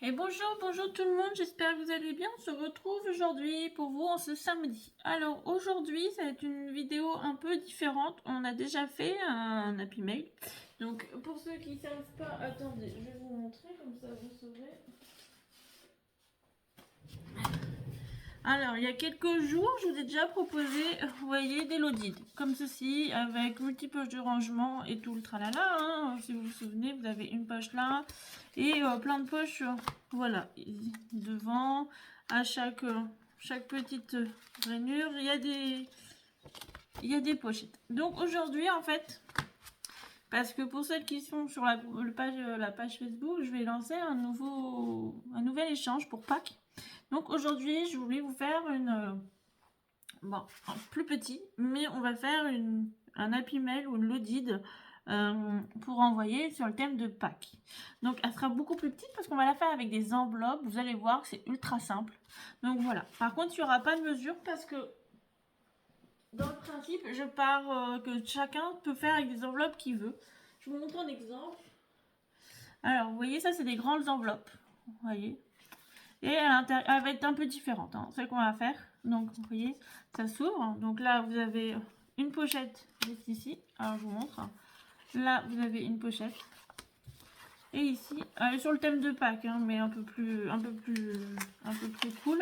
Et bonjour tout le monde, j'espère que vous allez bien. On se retrouve aujourd'hui pour vous en ce samedi. Alors aujourd'hui, ça va être une vidéo un peu différente. On a déjà fait un Happy Mail. Donc pour ceux qui ne savent pas, attendez, je vais vous montrer comme ça vous saurez. Alors, il y a quelques jours, je vous ai déjà proposé, vous voyez, des lodides, comme ceci, avec multi-poches de rangement et tout le tralala. Hein. Si vous vous souvenez, vous avez une poche là et plein de poches, voilà, devant, à chaque petite rainure, il y a des pochettes. Donc aujourd'hui, en fait, parce que pour celles qui sont sur la page Facebook, je vais lancer un nouvel échange pour Pâques. Donc aujourd'hui, je voulais vous faire bon, plus petit, mais on va faire un Happy Mail ou une Lodide pour envoyer sur le thème de Pâques. Donc elle sera beaucoup plus petite parce qu'on va la faire avec des enveloppes. Vous allez voir que c'est ultra simple. Donc voilà. Par contre, il n'y aura pas de mesure parce que dans le principe, je pars que chacun peut faire avec des enveloppes qu'il veut. Je vous montre un exemple. Alors, vous voyez, ça, c'est des grandes enveloppes. Vous voyez. Et elle va être un peu différente, hein, celle qu'on va faire. Donc, vous voyez, ça s'ouvre. Donc là, vous avez une pochette juste ici. Alors, je vous montre. Là, vous avez une pochette. Et ici, elle est sur le thème de Pâques, hein, mais un peu plus cool.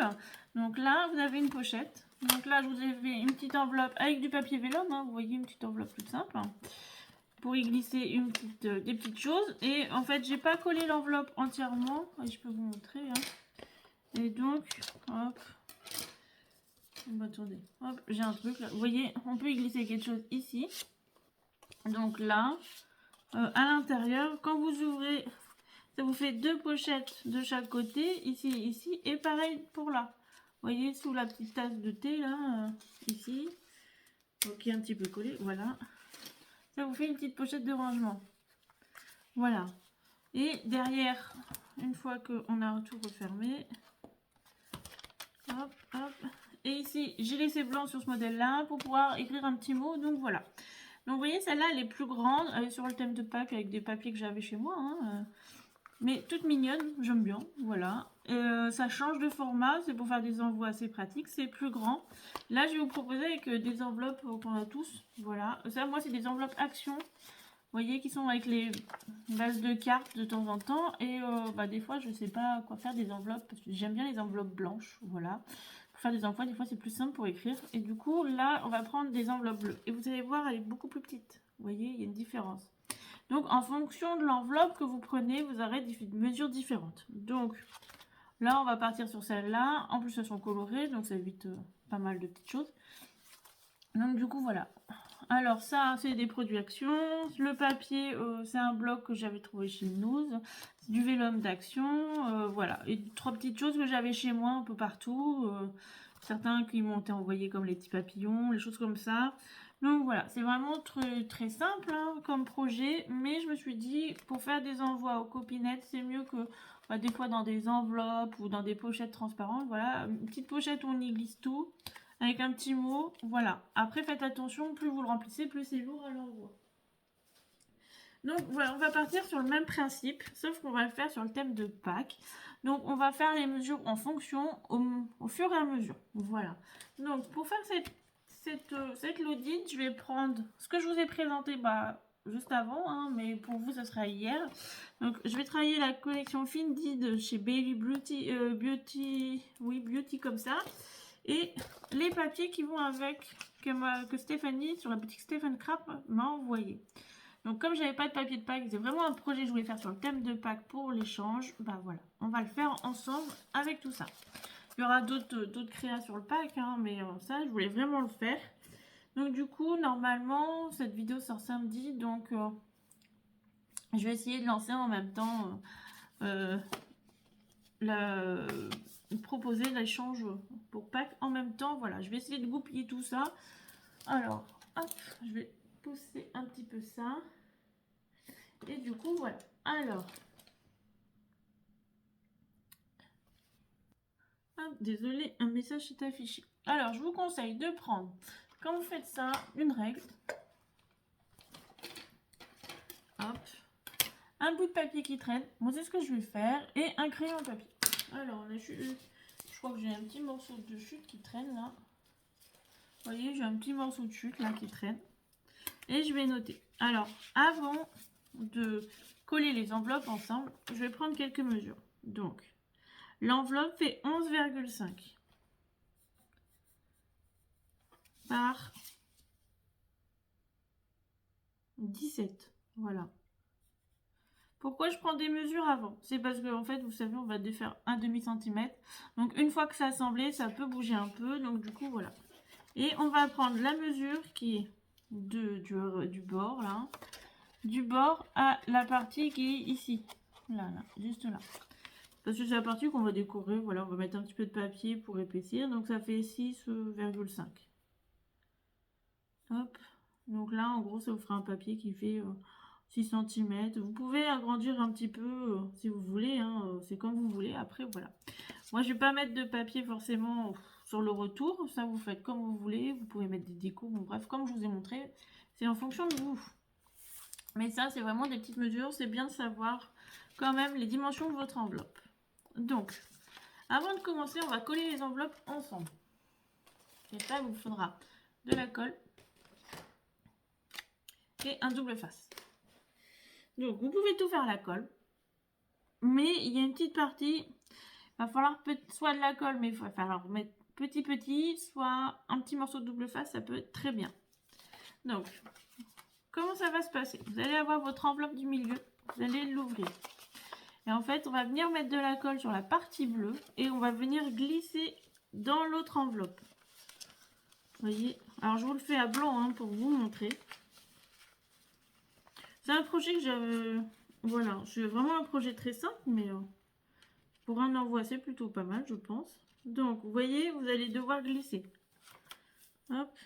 Donc là, vous avez une pochette. Donc là, je vous ai fait une petite enveloppe avec du papier vélum. Hein, vous voyez, une petite enveloppe toute simple. Pour y glisser des petites choses. Et en fait, j'ai pas collé l'enveloppe entièrement. Et je peux vous montrer. Hein. Et donc, hop. Bah, attendez, hop, j'ai un truc là. Vous voyez, on peut y glisser quelque chose ici. Donc là, à l'intérieur, quand vous ouvrez, ça vous fait deux pochettes de chaque côté, ici et ici. Et pareil pour là. Vous voyez, sous la petite tasse de thé là, ici. Qui est un petit peu collé, voilà. Ça vous fait une petite pochette de rangement. Voilà. Et derrière, une fois qu'on a tout refermé, hop, hop. Et ici, j'ai laissé blanc sur ce modèle-là pour pouvoir écrire un petit mot. Donc voilà. Donc vous voyez, celle-là, elle est plus grande. Elle est sur le thème de Pâques avec des papiers que j'avais chez moi. Hein. Mais toute mignonne, j'aime bien. Voilà. Ça change de format. C'est pour faire des envois assez pratiques. C'est plus grand. Là, je vais vous proposer avec des enveloppes qu'on a tous. Voilà. Ça, moi, c'est des enveloppes Action. Vous voyez, qui sont avec les bases de cartes de temps en temps. Et des fois, je ne sais pas quoi faire des enveloppes. Parce que j'aime bien les enveloppes blanches. Voilà. Pour faire des envois, des fois, c'est plus simple pour écrire. Et du coup, là, on va prendre des enveloppes bleues. Et vous allez voir, elle est beaucoup plus petite. Vous voyez, il y a une différence. Donc, en fonction de l'enveloppe que vous prenez, vous aurez des mesures différentes. Donc, là, on va partir sur celle-là. En plus, elles sont colorées, donc ça évite pas mal de petites choses. Donc, du coup, voilà. Alors, ça, c'est des produits Action. Le papier, c'est un bloc que j'avais trouvé chez Nouz. C'est du vélum d'Action. Voilà. Et trois petites choses que j'avais chez moi un peu partout. Certains qui m'ont été envoyés comme les petits papillons, les choses comme ça. Donc voilà, c'est vraiment très simple hein, comme projet, mais je me suis dit, pour faire des envois aux copinettes, c'est mieux que des fois dans des enveloppes ou dans des pochettes transparentes. Voilà, une petite pochette où on y glisse tout, avec un petit mot. Voilà, après faites attention, plus vous le remplissez, plus c'est lourd à l'envoi. Donc voilà, on va partir sur le même principe, sauf qu'on va le faire sur le thème de Pâques. Donc on va faire les mesures en fonction au fur et à mesure. Voilà. Donc pour faire cette Lodide, je vais prendre ce que je vous ai présenté juste avant, hein, mais pour vous, ça sera hier. Donc je vais travailler la collection Findy de chez Baby Beauty, Beauty comme ça. Et les papiers qui vont avec, que Stéphanie, sur la boutique Stephen Crap, m'a envoyé. Donc comme j'avais pas de papier de Pâques, c'est vraiment un projet que je voulais faire sur le thème de Pâques pour l'échange. Voilà, on va le faire ensemble avec tout ça. Il y aura d'autres créas sur le Pâques, hein, mais ça, je voulais vraiment le faire. Donc du coup, normalement, cette vidéo sort samedi, donc je vais essayer de lancer en même temps proposer l'échange pour Pâques en même temps. Voilà, je vais essayer de goupiller tout ça. Alors, hop, je vais pousser un petit peu ça. Et du coup, voilà. Alors, désolé, un message s'est affiché. Alors, je vous conseille de prendre, quand vous faites ça, une règle. Hop. un bout de papier qui traîne. Moi, c'est ce que je vais faire. Et un crayon à papier. Alors, là, je crois que j'ai un petit morceau de chute qui traîne là. Vous voyez, j'ai un petit morceau de chute là qui traîne. Et je vais noter. Alors, avant de coller les enveloppes ensemble, je vais prendre quelques mesures. Donc, l'enveloppe fait 11,5 par 17. Voilà. Pourquoi je prends des mesures avant? C'est parce que, en fait, vous savez, on va défaire un demi-centimètre. Donc, une fois que ça a assemblé, ça peut bouger un peu. Donc, du coup, voilà. Et on va prendre la mesure qui est du bord, là. Du bord à la partie qui est ici. Là, juste là. Parce que c'est la partie qu'on va décorer. Voilà, on va mettre un petit peu de papier pour épaissir. Donc, ça fait 6,5. Hop. Donc là, en gros, ça vous fera un papier qui fait 6 cm. Vous pouvez agrandir un petit peu si vous voulez. Hein, c'est comme vous voulez. Après, voilà. Moi, je ne vais pas mettre de papier forcément sur le retour. Ça, vous faites comme vous voulez. Vous pouvez mettre des décos. Bon, bref, comme je vous ai montré, c'est en fonction de vous. Mais ça, c'est vraiment des petites mesures. C'est bien de savoir quand même les dimensions de votre enveloppe. Donc, avant de commencer, on va coller les enveloppes ensemble. Et ça, il vous faudra de la colle et un double face. Donc, vous pouvez tout faire à la colle. Mais il y a une petite partie, il va falloir soit de la colle, mais il va falloir mettre petit, soit un petit morceau de double face, ça peut être très bien. Donc, comment ça va se passer? Vous allez avoir votre enveloppe du milieu, vous allez l'ouvrir. Et en fait, on va venir mettre de la colle sur la partie bleue et on va venir glisser dans l'autre enveloppe. Vous voyez? Alors, je vous le fais à blanc hein, pour vous montrer. C'est un projet que j'avais... Voilà, c'est vraiment un projet très simple, mais pour un envoi, c'est plutôt pas mal, je pense. Donc, vous voyez, vous allez devoir glisser. Hop.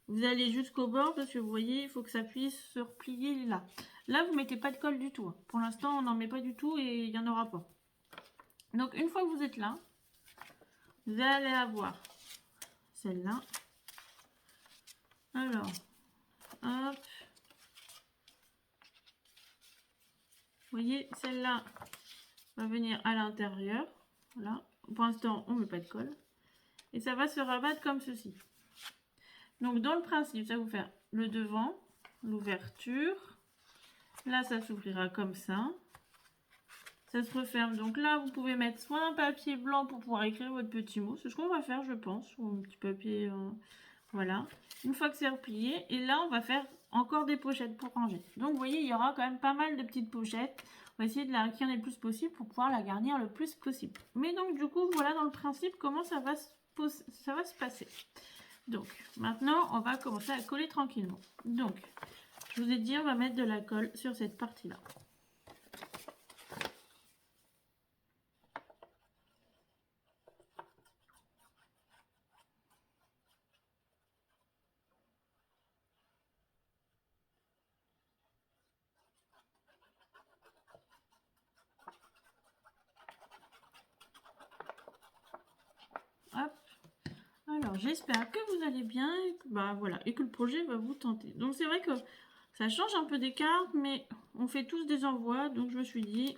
Vous allez jusqu'au bord parce que vous voyez, il faut que ça puisse se replier là. Là, vous ne mettez pas de colle du tout. Hein. Pour l'instant, on n'en met pas du tout et il n'y en aura pas. Donc, une fois que vous êtes là, vous allez avoir celle-là. Alors, hop. Vous voyez, celle-là va venir à l'intérieur. Voilà. Pour l'instant, on ne met pas de colle. Et ça va se rabattre comme ceci. Donc, dans le principe, ça va vous faire le devant, l'ouverture. Là, ça s'ouvrira comme ça. Ça se referme. Donc là, vous pouvez mettre soit un papier blanc pour pouvoir écrire votre petit mot. C'est ce qu'on va faire, je pense. Ou un petit papier... voilà. Une fois que c'est replié. Et là, on va faire encore des pochettes pour ranger. Donc, vous voyez, il y aura quand même pas mal de petites pochettes. On va essayer de la garnir le plus possible pour pouvoir la garnir le plus possible. Mais donc, du coup, voilà dans le principe comment ça va se passer. Donc, maintenant, on va commencer à coller tranquillement. Donc, je vous ai dit, on va mettre de la colle sur cette partie-là. Hop. Alors, j'espère que vous allez bien et que, voilà, et que le projet va vous tenter. Donc, c'est vrai que ça change un peu des cartes, mais on fait tous des envois. Donc, je me suis dit,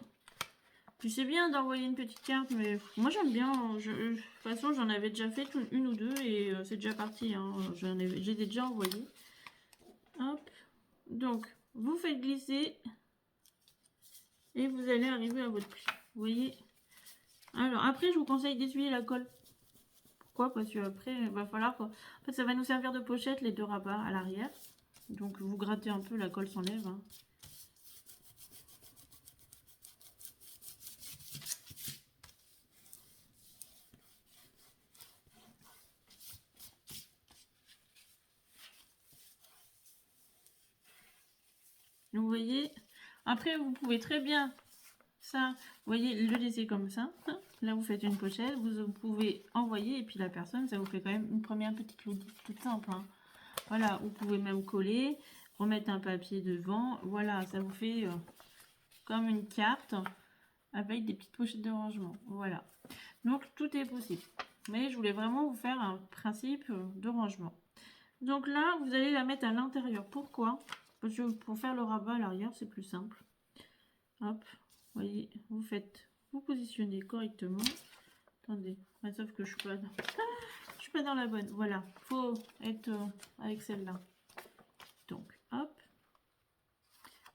puis c'est bien d'envoyer une petite carte, mais moi, j'aime bien. De toute façon, j'en avais déjà fait une ou deux et c'est déjà parti. Hein. J'ai déjà envoyé. Hop. Donc, vous faites glisser et vous allez arriver à votre pli. Vous voyez? Alors, après, je vous conseille d'essuyer la colle. Pourquoi? Parce que après, il va falloir... En fait, ça va nous servir de pochette, les deux rabats à l'arrière. Donc, vous grattez un peu, la colle s'enlève. Hein. Donc, vous voyez, après, vous pouvez très bien, ça, vous voyez, le laisser comme ça. Là, vous faites une pochette, vous pouvez envoyer, et puis la personne, ça vous fait quand même une première petite lodite toute simple. Hein. Voilà, vous pouvez même coller, remettre un papier devant. Voilà, ça vous fait comme une carte avec des petites pochettes de rangement. Voilà. Donc, tout est possible. Mais je voulais vraiment vous faire un principe de rangement. Donc là, vous allez la mettre à l'intérieur. Pourquoi? Parce que pour faire le rabat à l'arrière, c'est plus simple. Hop, vous voyez, vous positionnez correctement. Attendez, sauf que je suis pas dans la bonne. Voilà, faut être avec celle-là. Donc, hop,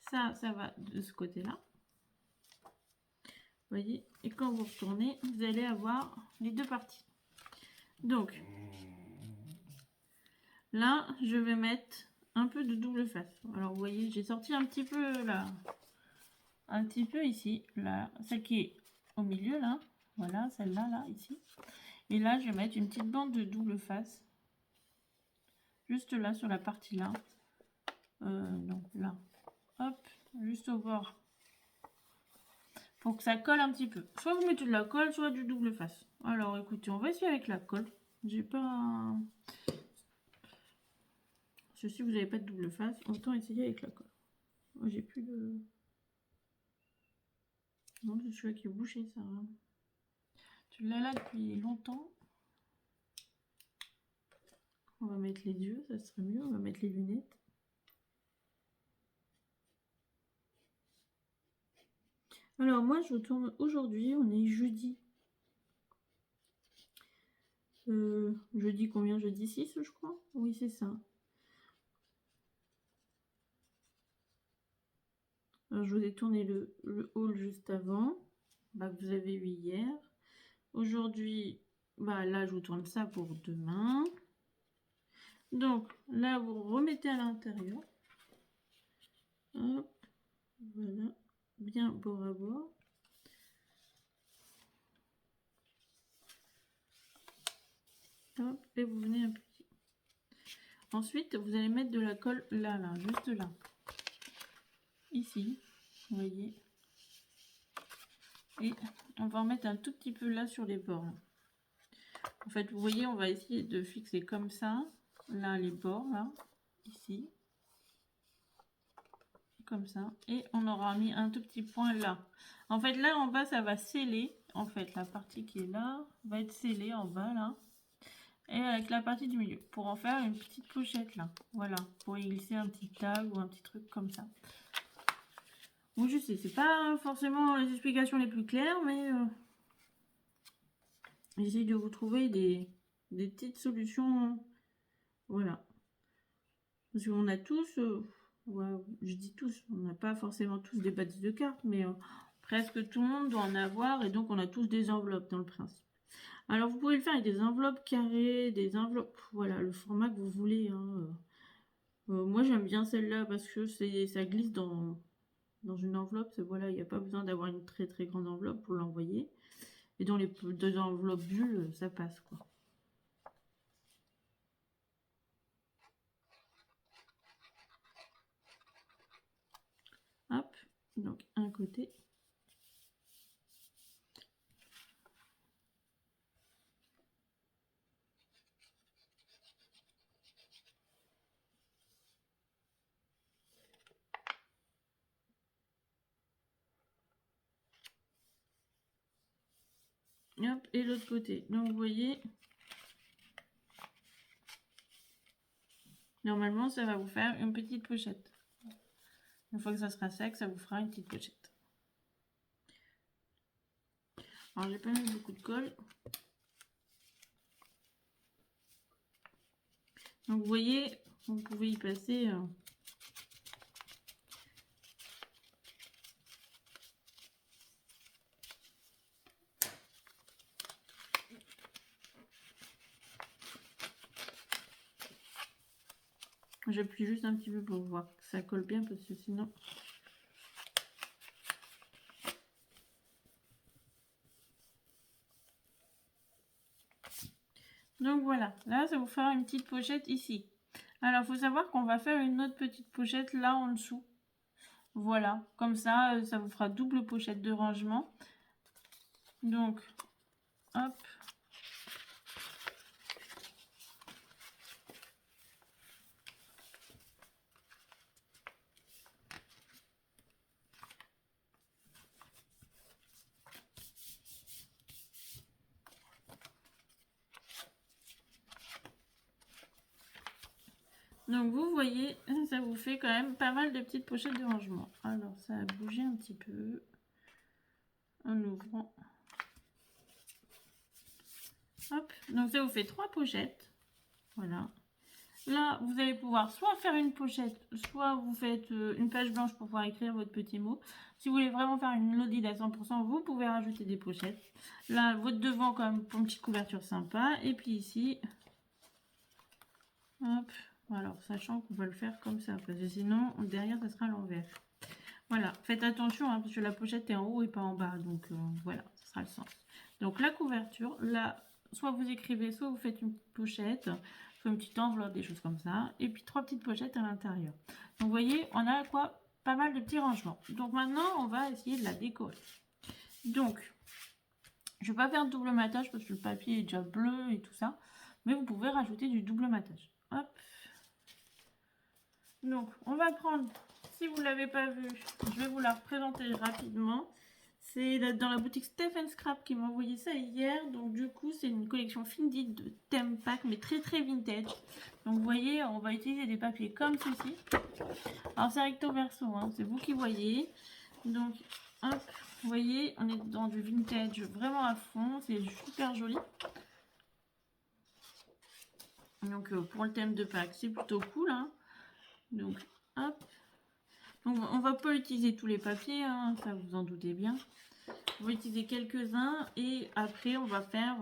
ça va de ce côté-là. Vous voyez, et quand vous retournez, vous allez avoir les deux parties. Donc, là, je vais mettre un peu de double face. Alors, vous voyez, j'ai sorti un petit peu là, un petit peu ici, là, celle qui est au milieu, là. Voilà, celle-là, là, ici. Et là, je vais mettre une petite bande de double face. Juste là, sur la partie là. Non, là. Hop, juste au bord. Pour que ça colle un petit peu. Soit vous mettez de la colle, soit du double face. Alors, écoutez, on va essayer avec la colle. J'ai pas... Si vous n'avez pas de double face, autant essayer avec la colle. Oh, j'ai plus de... Non, c'est celui-là qui est bouché, ça. Tu l'as là depuis longtemps. On va mettre les yeux, ça serait mieux. On va mettre les lunettes. Alors, moi, je tourne aujourd'hui. On est jeudi. Jeudi combien? Jeudi 6, je crois. Oui, c'est ça. Alors, je vous ai tourné le haul juste avant. Bah, que vous avez eu hier. Aujourd'hui, bah, là, je vous tourne ça pour demain. Donc, là, vous remettez à l'intérieur. Hop, voilà. Bien bord à bord. Hop, et vous venez un petit. Ensuite, vous allez mettre de la colle là, juste là. Ici, vous voyez. Et on va en mettre un tout petit peu là sur les bords. Là. En fait, vous voyez, on va essayer de fixer comme ça, là, les bords, là, ici. Comme ça. Et on aura mis un tout petit point là. En fait, là, en bas, ça va sceller. En fait, la partie qui est là va être scellée en bas, là. Et avec la partie du milieu. Pour en faire une petite pochette, là. Voilà. Pour y glisser un petit tag ou un petit truc comme ça. Bon, je sais, c'est pas forcément les explications les plus claires, mais j'essaye de vous trouver des petites solutions. Voilà. Parce qu'on a tous, ouais, je dis tous, on n'a pas forcément tous des bâtisses de cartes, mais presque tout le monde doit en avoir, et donc on a tous des enveloppes dans le principe. Alors vous pouvez le faire avec des enveloppes carrées, des enveloppes, voilà, le format que vous voulez. Hein. Moi j'aime bien celle-là parce que ça glisse dans une enveloppe. Voilà, il n'y a pas besoin d'avoir une très très grande enveloppe pour l'envoyer. Et dans les deux enveloppes bulles, ça passe quoi. Hop, donc un côté. Hop, et l'autre côté. Donc vous voyez, normalement ça va vous faire une petite pochette. Une fois que ça sera sec, ça vous fera une petite pochette. Alors j'ai pas mis beaucoup de colle. Donc vous voyez, vous pouvez y passer. J'appuie juste un petit peu pour voir que ça colle bien parce que sinon... Donc voilà, là ça vous fera une petite pochette ici. Alors il faut savoir qu'on va faire une autre petite pochette là en dessous. Voilà, comme ça, ça vous fera double pochette de rangement. Donc, hop. Donc vous voyez, ça vous fait quand même pas mal de petites pochettes de rangement. Alors ça a bougé un petit peu en ouvrant. Hop, donc ça vous fait 3 pochettes. Voilà. Là, vous allez pouvoir soit faire une pochette, soit vous faites une page blanche pour pouvoir écrire votre petit mot. Si vous voulez vraiment faire une Lodid à 100%, vous pouvez rajouter des pochettes. Là, votre devant quand même pour une petite couverture sympa. Et puis ici, hop, alors sachant qu'on va le faire comme ça, parce que sinon, derrière, ça sera à l'envers. Voilà, faites attention, hein, parce que la pochette est en haut et pas en bas. Donc voilà, ce sera le sens. Donc la couverture, là, soit vous écrivez, soit vous faites une pochette, soit une petite enveloppe, des choses comme ça. Et puis 3 petites pochettes à l'intérieur. Donc vous voyez, on a quoi? Pas mal de petits rangements. Donc maintenant, on va essayer de la décorer. Donc, je ne vais pas faire de double matage parce que le papier est déjà bleu et tout ça. Mais vous pouvez rajouter du double matage. Hop. Donc, on va prendre, si vous ne l'avez pas vu, je vais vous la représenter rapidement. C'est dans la boutique Stephen Scrap qui m'a envoyé ça hier. Donc du coup, c'est une collection Findit de thème pack, mais très très vintage. Donc vous voyez, on va utiliser des papiers comme ceci. Alors c'est recto verso, hein, c'est vous qui voyez. Donc hop, vous voyez, on est dans du vintage vraiment à fond. C'est super joli. Donc pour le thème de pack, c'est plutôt cool. Hein. Donc hop. Donc on va pas utiliser tous les papiers, hein, ça vous en doutez bien. On va utiliser quelques-uns et après on va faire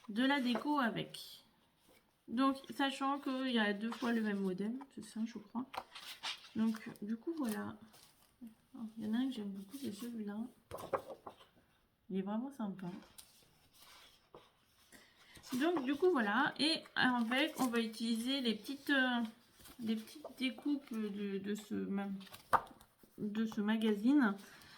de la déco avec. Donc sachant qu'il y a 2 fois le même modèle, c'est ça je crois. Donc du coup voilà. Il y en a un que j'aime beaucoup, c'est celui-là. Il est vraiment sympa. Donc du coup voilà. Et avec on va utiliser les petites découpes de ce magazine.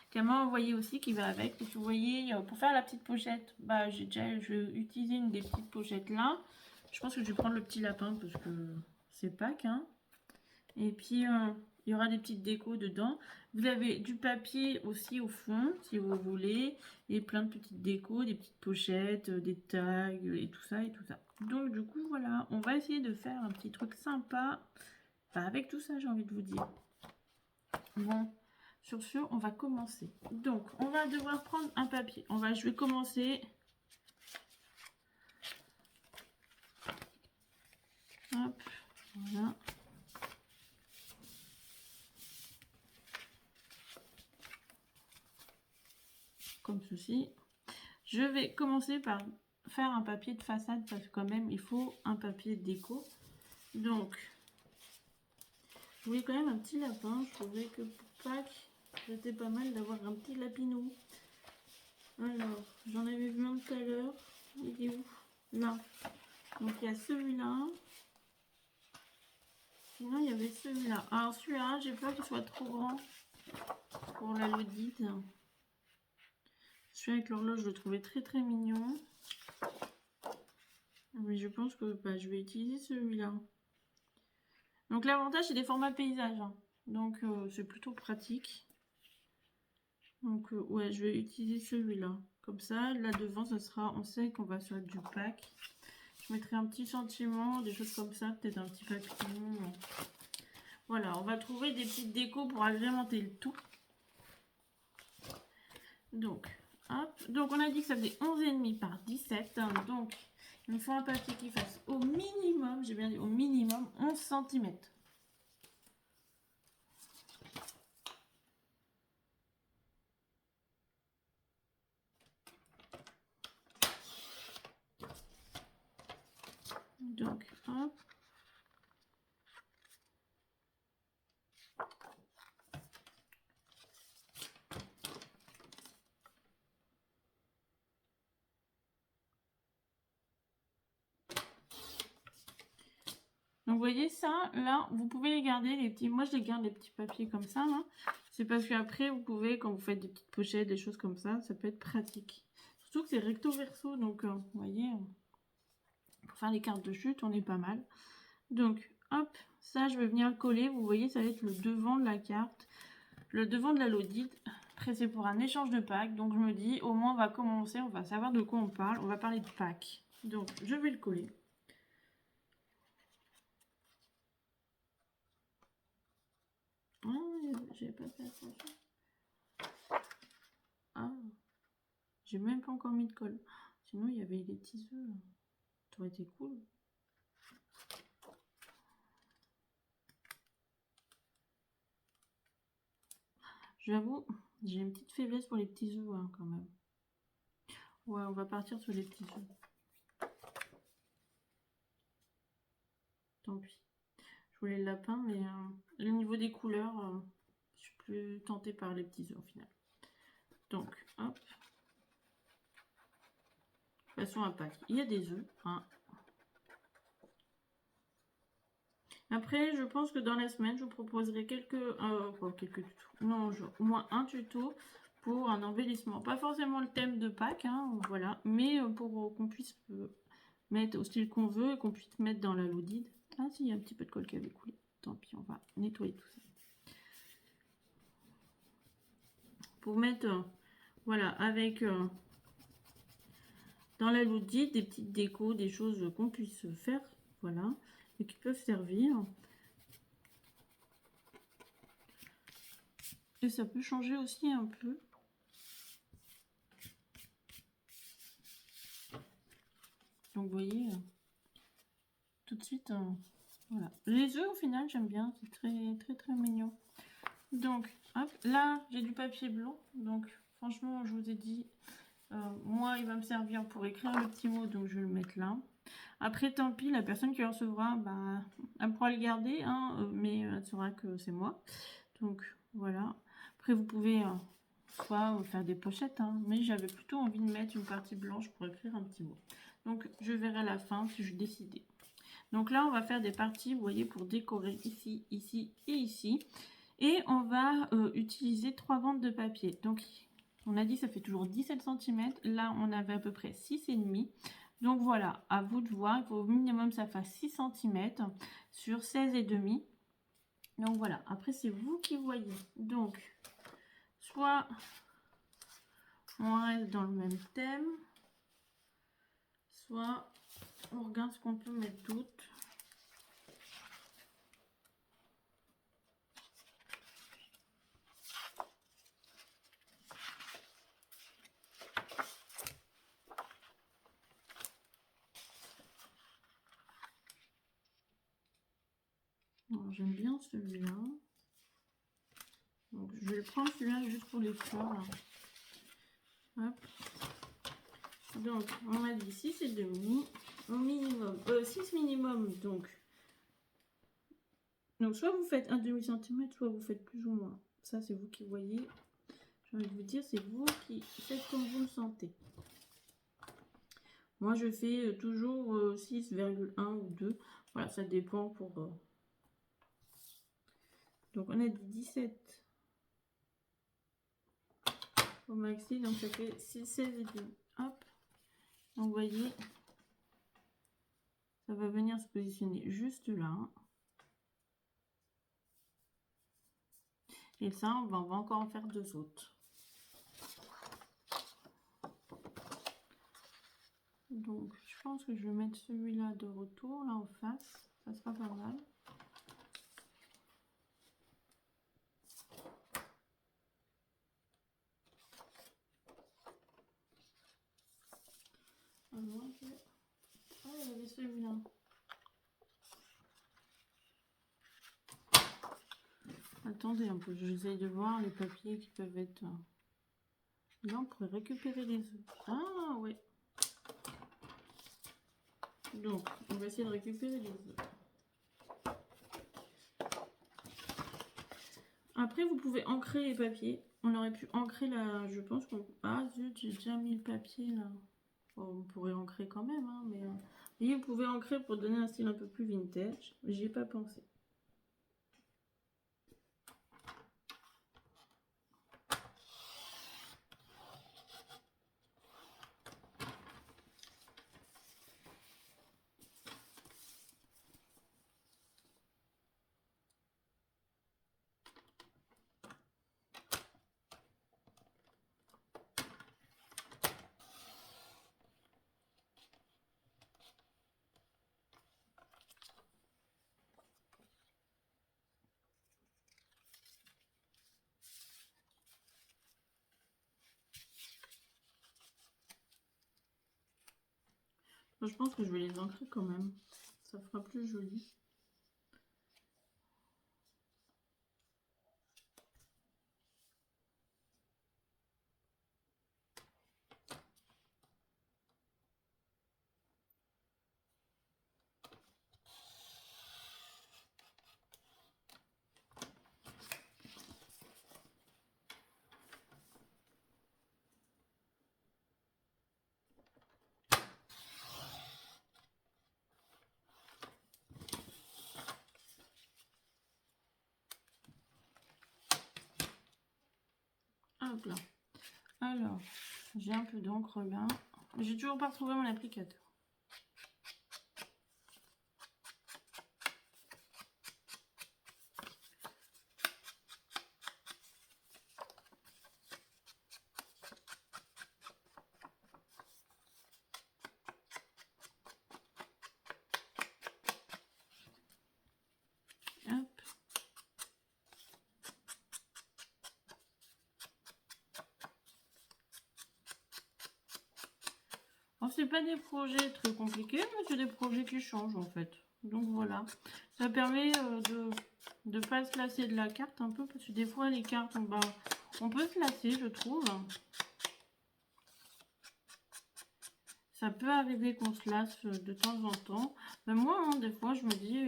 Qu'elle m'a envoyé aussi qui va avec. Et vous voyez, pour faire la petite pochette, bah je vais utiliser une des petites pochettes là. Je pense que je vais prendre le petit lapin parce que c'est Pâques. Hein. Et puis il y aura des petites décos dedans. Vous avez du papier aussi au fond si vous voulez. Et plein de petites décos, des petites pochettes, des tags et tout ça et tout ça. Donc du coup voilà, on va essayer de faire un petit truc sympa. Enfin, avec tout ça j'ai envie de vous dire. Bon. Sur ce, on va commencer. Donc, on va devoir prendre un papier. Je vais commencer. Hop, voilà. Comme ceci. Je vais commencer par faire un papier de façade parce que quand même, il faut un papier de déco. Donc, je voulais quand même un petit lapin. Je trouvais que pour Pâques, c'était pas mal d'avoir un petit lapinou. Alors, j'en avais vu un tout à l'heure. Il est où? Là. Donc, il y a celui-là. Sinon, il y avait celui-là. Alors, celui-là, j'ai peur qu'il soit trop grand pour la Lodid. Celui avec l'horloge, je le trouvais très très mignon. Mais je pense que je vais utiliser celui-là. Donc, l'avantage, c'est des formats paysages. Hein. Donc, c'est plutôt pratique. Donc, ouais, je vais utiliser celui-là. Comme ça, là devant, ça sera, on sait qu'on va sur du pack. Je mettrai un petit sentiment, des choses comme ça, peut-être un petit papillon. Voilà, on va trouver des petites décos pour agrémenter le tout. Donc, hop. Donc, on a dit que ça faisait 11,5 par 17. Hein, donc, il nous faut un papier qui fasse au minimum, j'ai bien dit au minimum, 11 cm. Donc, hop. Donc, vous voyez ça, là, vous pouvez les garder, les petits. Moi, je les garde les petits papiers comme ça, là. C'est parce qu'après, vous pouvez, quand vous faites des petites pochettes, des choses comme ça peut être pratique. Surtout que c'est recto verso, donc, vous voyez, pour faire les cartes de chute, on est pas mal. Donc, hop, ça, je vais venir coller. Vous voyez, ça va être le devant de la carte, le devant de la Lodid. Après, c'est pour un échange de packs. Donc, je me dis, au moins, on va commencer, on va savoir de quoi on parle. On va parler de packs. Donc, je vais le coller. J'avais pas fait attention. Ah, j'ai même pas encore mis de colle. Sinon, il y avait les petits œufs. Ça aurait été cool. J'avoue, j'ai une petite faiblesse pour les petits œufs hein, quand même. Ouais, on va partir sur les petits œufs. Tant pis. Je voulais le lapin, mais au niveau des couleurs, je suis plus tentée par les petits œufs au final. Donc, hop. De toute façon, à Pâques, il y a des œufs. Hein. Après, je pense que dans la semaine, je vous proposerai quelques tutos. Non, au moins un tuto pour un embellissement. Pas forcément le thème de Pâques, hein, voilà, mais pour qu'on puisse mettre au style qu'on veut et qu'on puisse mettre dans la Loudide. Ah si, il y a un petit peu de colle qui avait coulé. Tant pis, on va nettoyer tout ça. Pour mettre, voilà, avec dans la Loudide, des petites décos, des choses qu'on puisse faire, voilà, et qui peuvent servir. Et ça peut changer aussi un peu. Donc vous voyez, tout de suite, voilà. Les œufs au final j'aime bien, c'est très mignon. Donc hop, là j'ai du papier blanc, donc franchement je vous ai dit, moi il va me servir pour écrire le petit mot, donc je vais le mettre là. Après tant pis, la personne qui le recevra, bah, elle pourra le garder, hein, mais elle saura que c'est moi. Donc voilà. Après vous pouvez soit faire des pochettes, hein, mais j'avais plutôt envie de mettre une partie blanche pour écrire un petit mot. Donc je verrai à la fin si je décidais. Donc là on va faire des parties, vous voyez, pour décorer ici, ici et ici. Et on va utiliser 3 bandes de papier. Donc on a dit ça fait toujours 17 cm. Là on avait à peu près 6,5. Donc voilà, à vous de voir. Il faut au minimum ça fasse 6 cm sur 16,5. Donc voilà, après c'est vous qui voyez. Donc soit on reste dans le même thème, soit on regarde ce qu'on peut mettre d'autre. J'aime bien celui-là. Donc je vais prendre celui-là juste pour les fleurs. Hop. Donc on a dit 6,5 au minimum, 6 minimum. Donc soit vous faites un demi-centimètre, soit vous faites plus ou moins. Ça c'est vous qui voyez. J'ai envie de vous dire, c'est vous qui faites comme vous le sentez. Moi je fais toujours 6,1 ou 2. Voilà, ça dépend pour... Donc on a dit 17 au maxi, donc ça fait 16,5. Hop, donc vous voyez, ça va venir se positionner juste là. Et ça, on va encore en faire 2 autres. Donc je pense que je vais mettre celui-là de retour, là en face. Ça sera pas mal. Ah, il y avait celui-là. Attendez un peu, j'essaye de voir les papiers qui peuvent être... Là, on pourrait récupérer les œufs. Ah, ouais. Donc, on va essayer de récupérer les œufs. Après, vous pouvez ancrer les papiers. On aurait pu ancrer là, je pense qu'on... Ah, zut, j'ai déjà mis le papier, là. Bon, on pourrait ancrer quand même, hein, mais... Et vous pouvez ancrer pour donner un style un peu plus vintage. J'y ai pas pensé. Enfin, je pense que je vais les ancrer quand même. Ça fera plus joli. Hop là. Alors, j'ai un peu d'encre là. J'ai toujours pas retrouvé mon applicateur. Hop. Alors, c'est pas des projets très compliqués, mais c'est des projets qui changent en fait. Donc voilà. Ça permet de pas se lasser de la carte un peu, parce que des fois les cartes, on peut se lasser, je trouve. Ça peut arriver qu'on se lasse de temps en temps. Mais moi, hein, des fois, je me dis,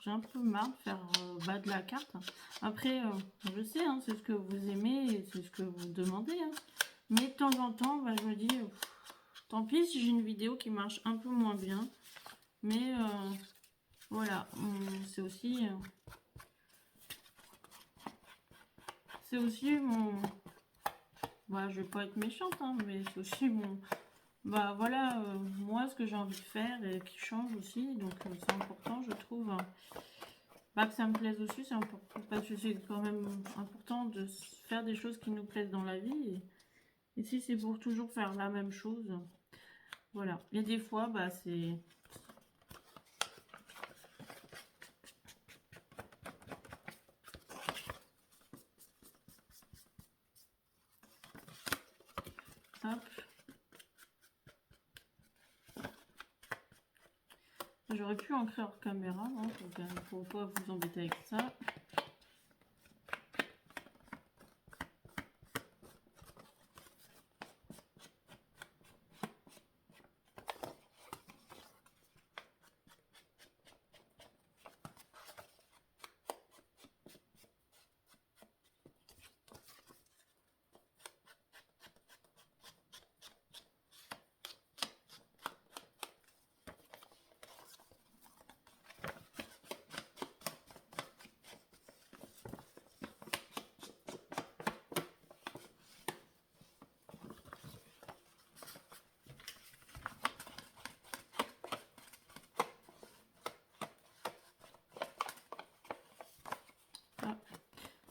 j'ai un peu marre de faire bas de la carte. Après, je sais, hein, c'est ce que vous aimez et c'est ce que vous demandez. Hein. Mais de temps en temps, bah, je me dis, tant pis si j'ai une vidéo qui marche un peu moins bien. Mais voilà, c'est aussi mon... Bah, je vais pas être méchante, hein, mais c'est aussi mon... Bah voilà, moi ce que j'ai envie de faire et qui change aussi, donc c'est important je trouve. Bah, que ça me plaise aussi, c'est important parce que c'est quand même important de faire des choses qui nous plaisent dans la vie. Et si c'est pour toujours faire la même chose, voilà. Et des fois, bah c'est... Hop. J'aurais pu ancrer hors caméra, hein, pour pas vous embêter avec ça.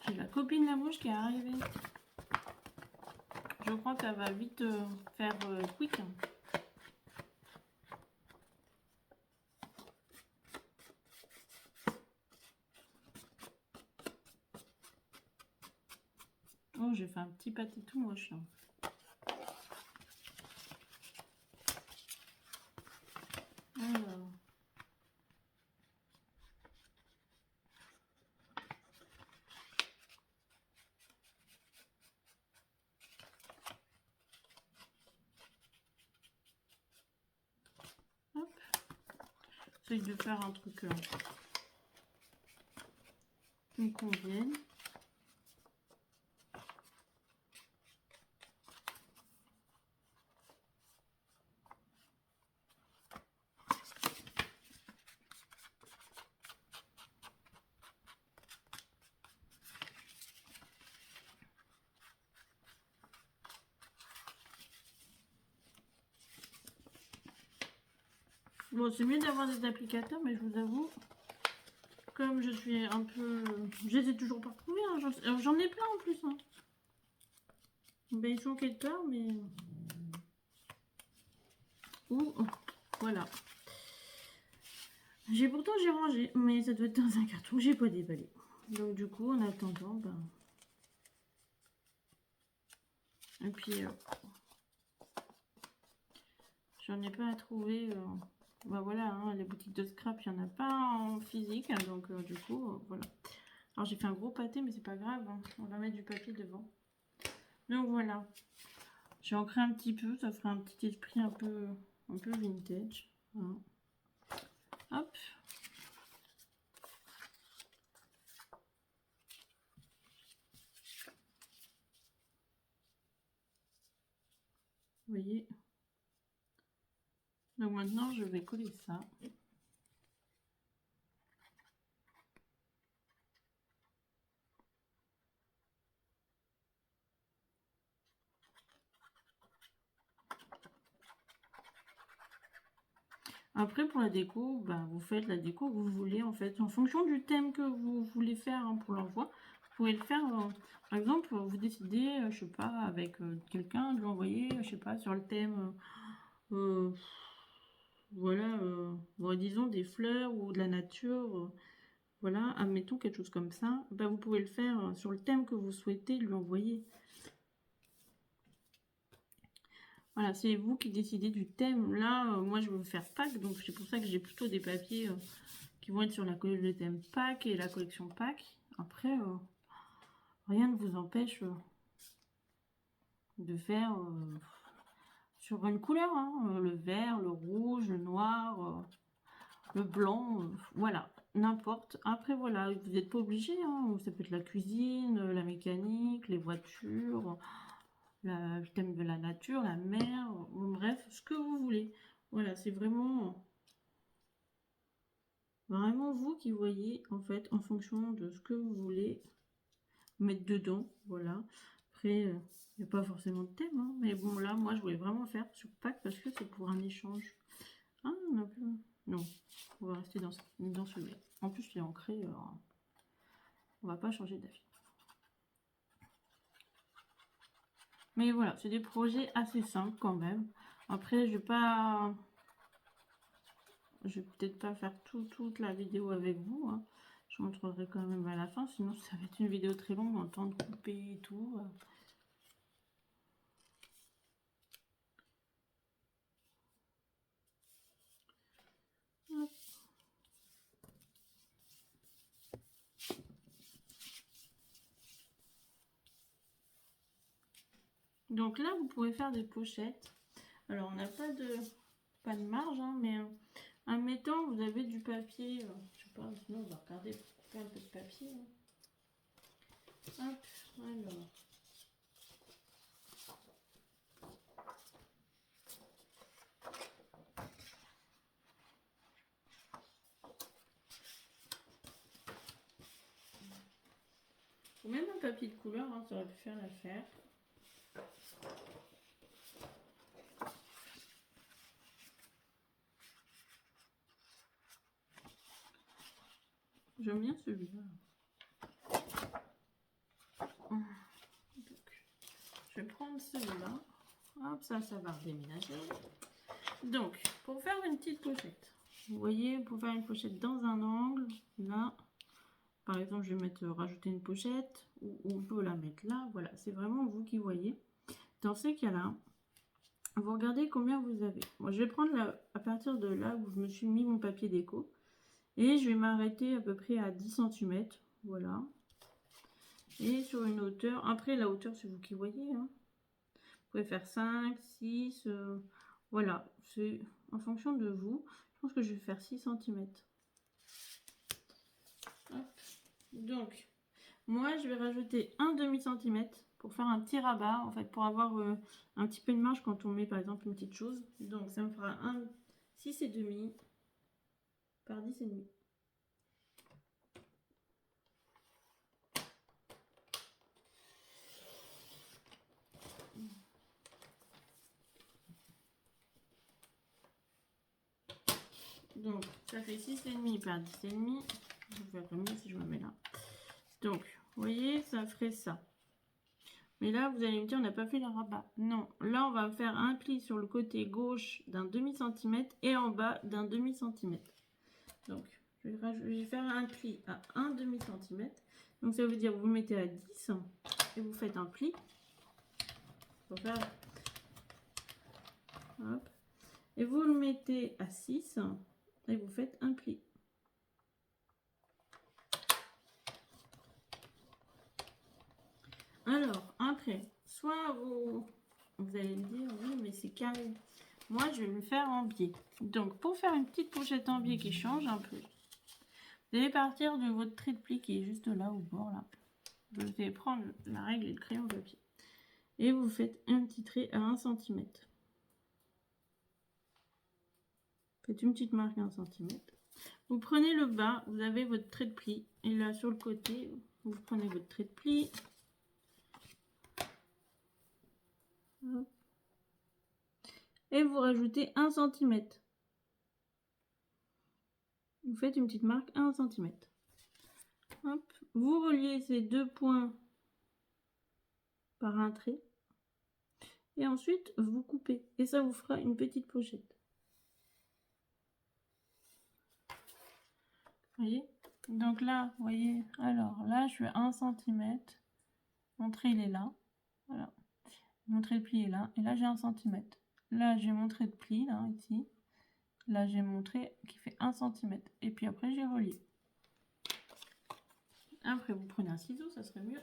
Ah, j'ai la copine la mouche qui est arrivée. Je crois qu'elle va vite faire quick. Oh, j'ai fait un petit pâté tout moche. Là. Alors. Hop. J'essaye de faire un truc qui me convienne. Bon, c'est mieux d'avoir des applicateurs, mais je vous avoue, comme je suis un peu... Je les ai toujours pas retrouvés, hein. J'en ai plein en plus. Hein. Ben, ils sont quelque part, mais... Ouh, voilà. Pourtant j'ai rangé, mais ça doit être dans un carton que j'ai pas déballé. Donc du coup, en attendant, ben... Et puis... J'en ai pas à trouver. Bah voilà, hein, les boutiques de scrap, il n'y en a pas en physique. Hein, donc du coup, voilà. Alors j'ai fait un gros pâté, mais c'est pas grave. Hein, on va mettre du papier devant. Donc voilà. J'ai ancré un petit peu. Ça ferait un petit esprit un peu vintage. Voilà. Hop. Vous voyez. Donc maintenant, je vais coller ça. Après, pour la déco, bah, vous faites la déco que vous voulez, en fait. En fonction du thème que vous voulez faire hein, pour l'envoi, vous pouvez le faire. Par exemple, vous décidez, je sais pas, avec quelqu'un, de l'envoyer, je sais pas, sur le thème, voilà, disons des fleurs ou de la nature, voilà, admettons quelque chose comme ça. Bah, vous pouvez le faire sur le thème que vous souhaitez lui envoyer. Voilà, c'est vous qui décidez du thème. Là, moi, je veux faire Pâques, donc c'est pour ça que j'ai plutôt des papiers qui vont être sur le thème Pâques et la collection Pâques. Après, rien ne vous empêche de faire sur une couleur. Hein, le vert, le rouge, le noir, le blanc, voilà, n'importe. Après, voilà, vous n'êtes pas obligé. Hein, ça peut être la cuisine, la mécanique, les voitures... le thème de la nature, la mer, bref, ce que vous voulez. Voilà, c'est vraiment vous qui voyez, en fait, en fonction de ce que vous voulez mettre dedans. Voilà. Après, il n'y a pas forcément de thème, hein, mais bon, là, moi, je voulais vraiment faire sur Pâques parce que c'est pour un échange. Ah, on a plus... Non, on va rester dans celui-là. En plus, il est ancré, alors on va pas changer d'avis. Mais voilà, c'est des projets assez simples quand même. Après, je vais peut-être pas faire toute la vidéo avec vous. Hein. Je montrerai quand même à la fin, sinon ça va être une vidéo très longue en temps de couper et tout. Hop. Donc là, vous pouvez faire des pochettes. Alors, on n'a pas de marge, hein, mais admettons, vous avez du papier. Je sais pas, sinon on va regarder pour couper un peu de papier. Hein. Hop, alors. Ou même un papier de couleur, hein, ça aurait pu faire l'affaire. J'aime bien celui-là. Je vais prendre celui-là. Hop, ça va redéménager. Donc, pour faire une petite pochette, vous voyez, pour faire une pochette dans un angle, là, par exemple, je vais mettre rajouter une pochette, ou on peut la mettre là, voilà, c'est vraiment vous qui voyez. Dans ces cas-là, vous regardez combien vous avez. Moi, je vais prendre à partir de là où je me suis mis mon papier déco, et je vais m'arrêter à peu près à 10 cm, voilà. Et sur une hauteur, après la hauteur, c'est vous qui voyez, hein. Vous pouvez faire 5, 6, voilà, c'est en fonction de vous. Je pense que je vais faire 6 cm. Hop. Donc, moi, je vais rajouter un demi-centimètre pour faire un petit rabat, en fait, pour avoir un petit peu de marge quand on met, par exemple, une petite chose. Donc, ça me fera un 6,5 par 10,5. Donc, ça fait 6,5 par 10,5. Je vais faire mieux si je me mets là. Donc, vous voyez, ça ferait ça. Mais là, vous allez me dire, on n'a pas fait le rabat. Non, là, on va faire un pli sur le côté gauche d'un demi-centimètre et en bas d'un demi-centimètre. Donc, je vais faire un pli à un demi-centimètre. Donc, ça veut dire, vous mettez à 10 et vous faites un pli. Pour faire... Hop. Et vous le mettez à 6 et vous faites un pli. Alors, après, soit vous allez me dire, oui, mais c'est carré. Moi, je vais le faire en biais. Donc, pour faire une petite pochette en biais qui change un peu, vous allez partir de votre trait de pli qui est juste là au bord, là. Vous allez prendre la règle et le crayon papier. Et vous faites un petit trait à 1 cm. Faites une petite marque à 1 cm. Vous prenez le bas, vous avez votre trait de pli. Et là, sur le côté, vous prenez votre trait de pli. Et vous rajoutez 1 cm. Vous faites une petite marque à 1 cm. Hop. Vous reliez ces deux points par un trait. Et ensuite, vous coupez. Et ça vous fera une petite pochette. Vous voyez? Donc là, vous voyez, alors là, je suis à 1 cm. Mon trait, il est là. Voilà. Mon trait de pli est là. Et là, j'ai 1 cm. Là, j'ai mon trait de pli, là, ici. Là, j'ai mon trait qui fait 1 cm. Et puis après, j'ai relié. Après, vous prenez un ciseau, ça serait mieux.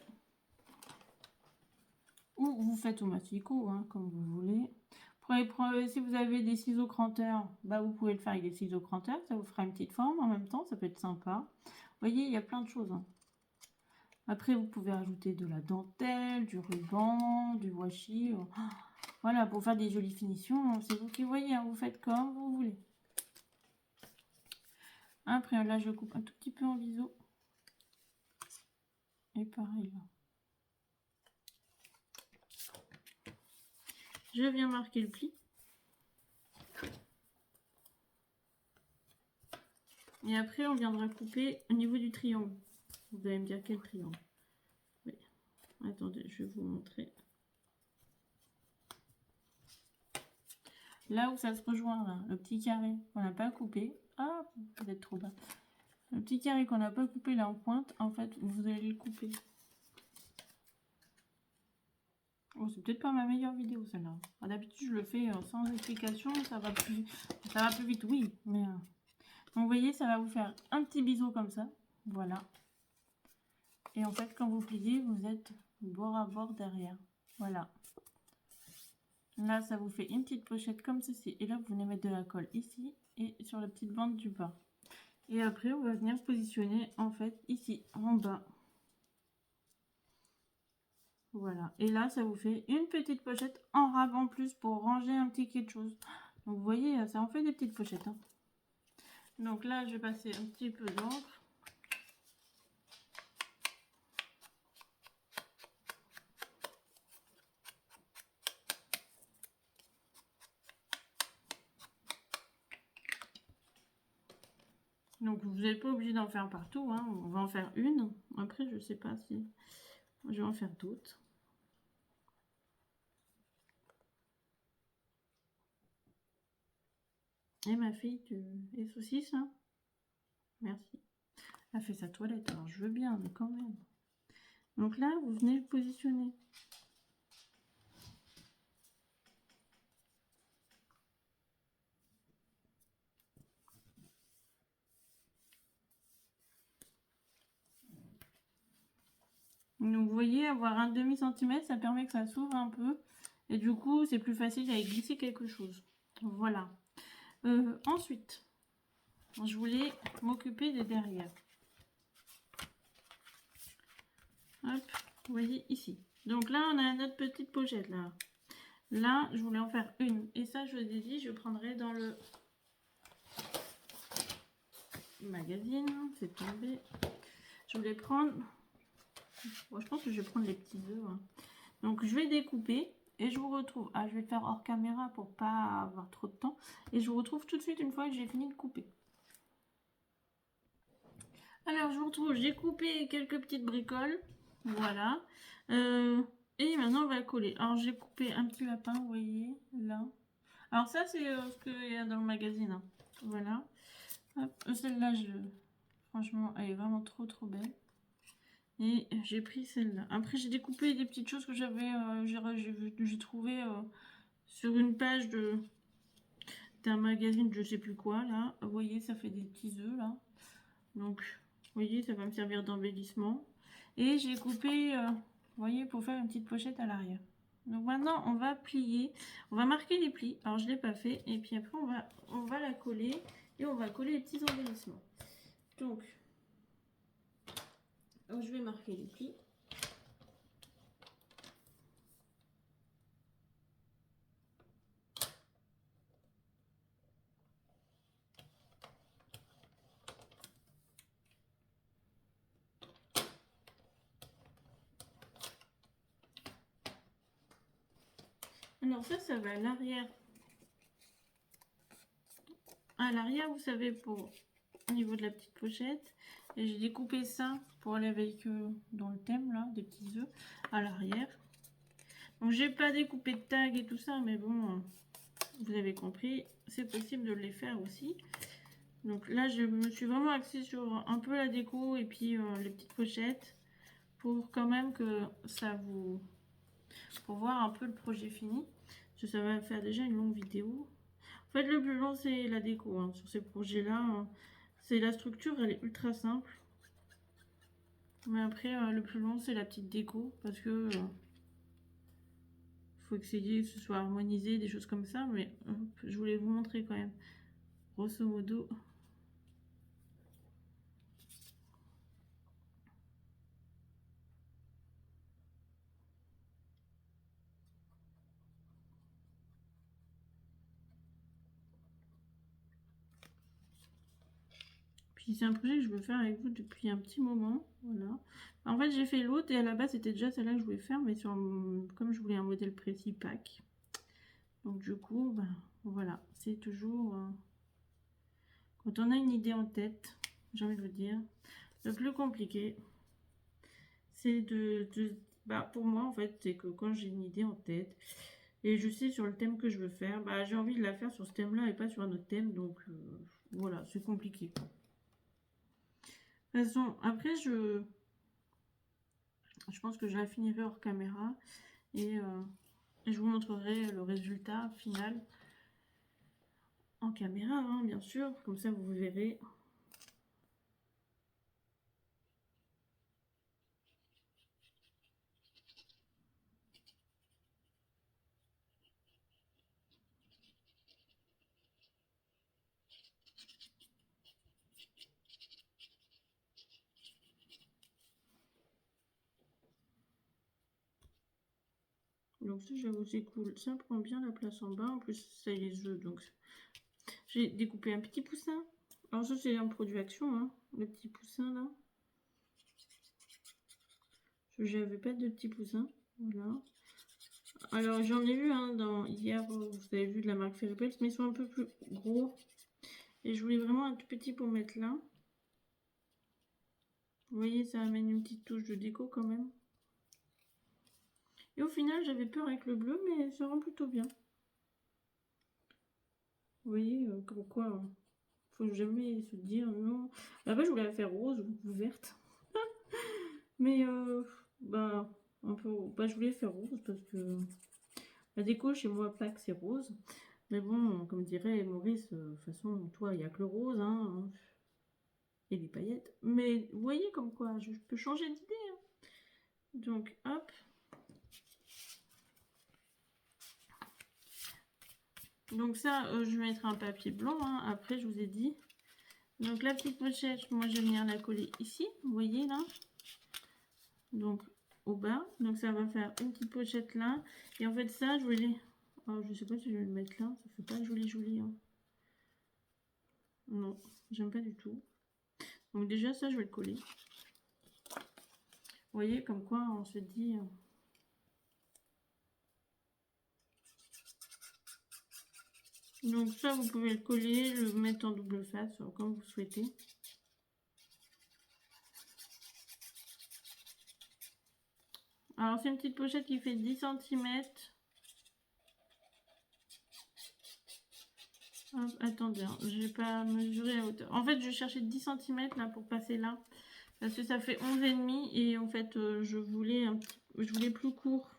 Ou vous faites au massicot, hein, comme vous voulez. Si vous avez des ciseaux cranteurs, bah vous pouvez le faire avec des ciseaux cranteurs. Ça vous fera une petite forme en même temps. Ça peut être sympa. Vous voyez, il y a plein de choses. Hein. Après, vous pouvez ajouter de la dentelle, du ruban, du washi. Voilà, pour faire des jolies finitions. C'est vous qui voyez. Hein, vous faites comme vous voulez. Après, là, je coupe un tout petit peu en biseau. Et pareil là. Je viens marquer le pli. Et après, on viendra couper au niveau du triangle. Vous allez me dire quel triangle. Oui. Attendez, je vais vous montrer. Là où ça se rejoint, là, le petit carré qu'on n'a pas coupé. Ah, vous êtes trop bas. Le petit carré qu'on n'a pas coupé là en pointe, en fait, vous allez le couper. Oh, c'est peut-être pas ma meilleure vidéo celle-là. D'habitude, je le fais sans explication, ça va plus vite, oui. Mais donc, vous voyez, ça va vous faire un petit biseau comme ça. Voilà. Et en fait, quand vous pliez, vous êtes bord à bord derrière. Voilà. Là, ça vous fait une petite pochette comme ceci. Et là, vous venez mettre de la colle ici et sur la petite bande du bas. Et après, on va venir positionner en fait ici, en bas. Voilà. Et là, ça vous fait une petite pochette en rab en plus pour ranger un petit quelque chose. Donc, vous voyez, ça en fait des petites pochettes. Hein. Donc là, je vais passer un petit peu d'encre. Donc, vous n'êtes pas obligé d'en faire partout. Hein. On va en faire une. Après, je ne sais pas si je vais en faire d'autres. Et ma fille, tu es saucisse, hein? Merci. Elle a fait sa toilette, alors je veux bien, mais quand même. Donc là, vous venez le positionner. Donc vous voyez, avoir un demi-centimètre, ça permet que ça s'ouvre un peu. Et du coup, c'est plus facile d'aller glisser quelque chose. Voilà. Ensuite, je voulais m'occuper des derrière. Hop, vous voyez ici. Donc là, on a notre petite pochette là. Là, je voulais en faire une. Et ça, je vous ai dit, je prendrai dans le magazine. C'est tombé. Je voulais prendre... Bon, je pense que je vais prendre les petits œufs. Hein. Donc, je vais découper. Et je vous retrouve. Ah, je vais le faire hors caméra pour pas avoir trop de temps. Et je vous retrouve tout de suite une fois que j'ai fini de couper. Alors, je vous retrouve. J'ai coupé quelques petites bricoles. Voilà. Et maintenant, on va coller. Alors, j'ai coupé un petit lapin, vous voyez, là. Alors, ça, c'est ce qu'il y a dans le magazine. Hein. Voilà. Celle-là, franchement, elle est vraiment trop, trop belle. Et j'ai pris celle-là. Après, j'ai découpé des petites choses que j'avais, j'ai trouvé sur une page C'était un magazine, je sais plus quoi, là. Vous voyez, ça fait des petits œufs, là. Donc, vous voyez, ça va me servir d'embellissement. Et j'ai coupé, vous voyez, pour faire une petite pochette à l'arrière. Donc maintenant, on va plier. On va marquer les plis. Alors, je ne l'ai pas fait. Et puis après, on va la coller. Et on va coller les petits embellissements. Donc, je vais marquer les plis. Alors ça va à l'arrière. À l'arrière, vous savez, pour au niveau de la petite pochette. Et j'ai découpé ça pour aller avec dans le thème, là, des petits œufs à l'arrière. Donc j'ai pas découpé de tag et tout ça, mais bon, vous avez compris, c'est possible de les faire aussi. Donc là, je me suis vraiment axée sur un peu la déco et puis les petites pochettes pour quand même que ça vous... pour voir un peu le projet fini. Parce que ça va faire déjà une longue vidéo. En fait, le plus long, c'est la déco hein, sur ces projets-là. Hein. C'est la structure, elle est ultra simple. Mais après, le plus long, c'est la petite déco parce que... faut essayer que ce soit harmonisé, des choses comme ça, mais je voulais vous montrer quand même, grosso modo. Puis c'est un projet que je veux faire avec vous depuis un petit moment, voilà. En fait, j'ai fait l'autre et à la base, c'était déjà celle-là que je voulais faire, mais comme je voulais un modèle précis pack. Donc du coup, ben, voilà, c'est toujours... quand on a une idée en tête, j'ai envie de vous dire, le plus compliqué, c'est bah, pour moi, en fait, c'est que quand j'ai une idée en tête, et je sais sur le thème que je veux faire, bah, j'ai envie de la faire sur ce thème-là et pas sur un autre thème, donc voilà, c'est compliqué. De toute façon, après, je pense que je la finirai hors caméra et je vous montrerai le résultat final en caméra, hein, bien sûr, comme ça vous verrez. Donc ça, j'avoue, c'est cool. Ça prend bien la place en bas. En plus, ça y est, les œufs. Donc, j'ai découpé un petit poussin. Alors ça, c'est un produit Action, hein, le petit poussin, là. J'avais pas de petit poussin. Voilà. Alors, j'en ai eu un hier, vous avez vu, de la marque Fairy Pels, mais ils sont un peu plus gros. Et je voulais vraiment un tout petit pour mettre là. Vous voyez, ça amène une petite touche de déco quand même. Et au final, j'avais peur avec le bleu, mais ça rend plutôt bien. Vous voyez, comme quoi, faut jamais se dire non. Après, je voulais la faire rose ou verte. Mais, bah, un peu, bah, je voulais faire rose parce que la déco chez moi, plaque, c'est rose. Mais bon, comme dirait Maurice, de toute façon, toi, il n'y a que le rose, hein, et les paillettes. Mais vous voyez comme quoi, je peux changer d'idée. Hein. Donc, hop. Donc ça, je vais mettre un papier blanc, hein. Après je vous ai dit. Donc la petite pochette, moi je vais venir la coller ici, vous voyez là. Donc au bas, donc ça va faire une petite pochette là. Et en fait ça, je voulais... Oh, je sais pas si je vais le mettre là, ça fait pas joli. Hein. Non, j'aime pas du tout. Donc déjà ça, je vais le coller. Vous voyez comme quoi on se dit... Donc ça, vous pouvez le coller, le mettre en double face, comme vous souhaitez. Alors c'est une petite pochette qui fait 10 cm. Hop, attendez, hein, je vais pas mesurer la hauteur. En fait, je cherchais 10 cm là pour passer là. Parce que ça fait 11,5 et en fait, je voulais plus court.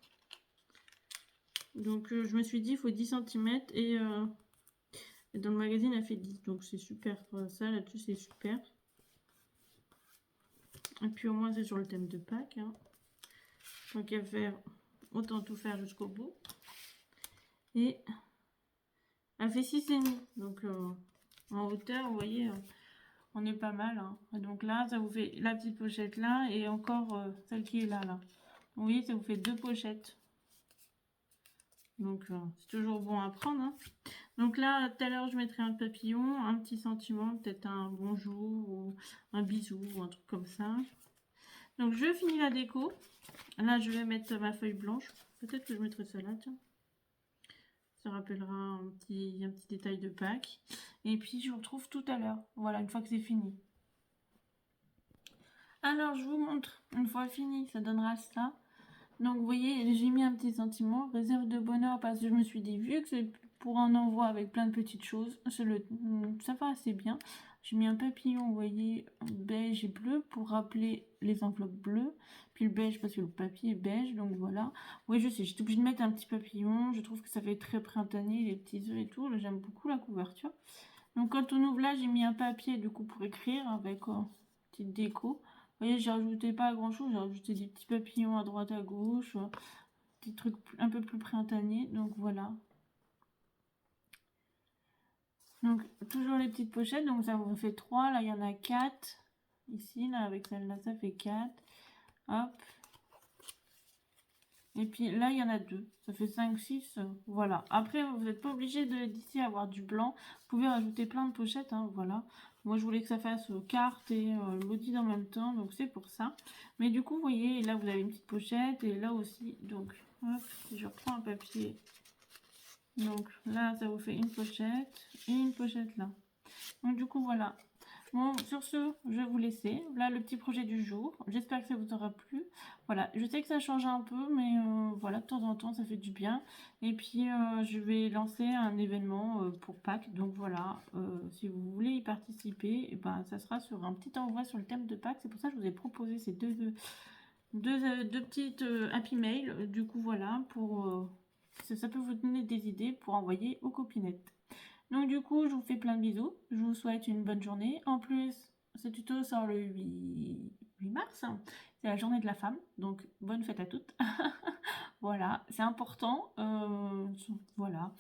Donc je me suis dit, il faut 10 cm et Et dans le magazine, elle fait 10. Donc c'est super. Ça, là-dessus, c'est super. Et puis au moins, c'est sur le thème de Pâques. Hein. Donc à faire, autant tout faire jusqu'au bout. Et elle fait 6,5. Donc en hauteur, vous voyez, on est pas mal. Hein. Et donc là, ça vous fait la petite pochette là. Et encore celle qui est là. Vous voyez, ça vous fait 2 pochettes. Donc c'est toujours bon à prendre. Hein. Donc là, tout à l'heure, je mettrai un papillon, un petit sentiment, peut-être un bonjour ou un bisou ou un truc comme ça. Donc je finis la déco. Là, je vais mettre ma feuille blanche. Peut-être que je mettrai ça là, tiens. Ça rappellera un petit détail de Pâques. Et puis, je vous retrouve tout à l'heure. Voilà, une fois que c'est fini. Alors, je vous montre. Une fois fini, ça donnera ça. Donc, vous voyez, j'ai mis un petit sentiment. Réserve de bonheur parce que je me suis dit, vu que c'est pour un envoi avec plein de petites choses, ça va assez bien. J'ai mis un papillon, vous voyez, beige et bleu pour rappeler les enveloppes bleues. Puis le beige parce que le papier est beige, donc voilà. Oui, je sais, j'étais obligée de mettre un petit papillon. Je trouve que ça fait très printanier, les petits œufs et tout. Là, j'aime beaucoup la couverture. Donc quand on ouvre là, j'ai mis un papier du coup pour écrire avec petite déco. Vous voyez, j'ai rajouté pas grand chose, j'ai rajouté des petits papillons à droite à gauche, des trucs un peu plus printaniers. Donc voilà. Donc, toujours les petites pochettes. Donc, ça vous fait 3. Là, il y en a 4. Ici, là, avec celle-là, ça fait 4. Hop. Et puis là, il y en a 2. Ça fait 5, 6. Voilà. Après, vous n'êtes pas obligé d'ici avoir du blanc. Vous pouvez rajouter plein de pochettes. Hein, voilà. Moi, je voulais que ça fasse carte et l'audit en même temps. Donc, c'est pour ça. Mais du coup, vous voyez, là, vous avez une petite pochette. Et là aussi. Donc, hop, si je reprends un papier. Donc, là, ça vous fait une pochette. Et une pochette là. Donc du coup voilà. Bon, sur ce, je vais vous laisser. Là, le petit projet du jour. J'espère que ça vous aura plu. Voilà, je sais que ça change un peu, mais voilà, de temps en temps, ça fait du bien. Et puis, je vais lancer un événement pour Pâques. Donc voilà, si vous voulez y participer, et ben, ça sera sur un petit envoi sur le thème de Pâques. C'est pour ça que je vous ai proposé ces deux petites happy mail. Du coup, voilà, pour ça peut vous donner des idées pour envoyer aux copinettes. Donc du coup, je vous fais plein de bisous. Je vous souhaite une bonne journée. En plus, ce tuto sort le 8 mars. C'est la journée de la femme. Donc bonne fête à toutes. Voilà, c'est important. Voilà.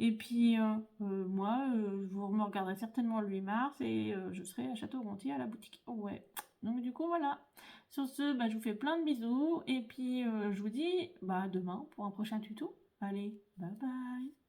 Et puis moi, vous me regarderez certainement le 8 mars et je serai à Château-Gontier à la boutique. Ouais. Donc du coup, voilà. Sur ce, bah, je vous fais plein de bisous. Et puis je vous dis bah, à demain pour un prochain tuto. Allez, bye bye.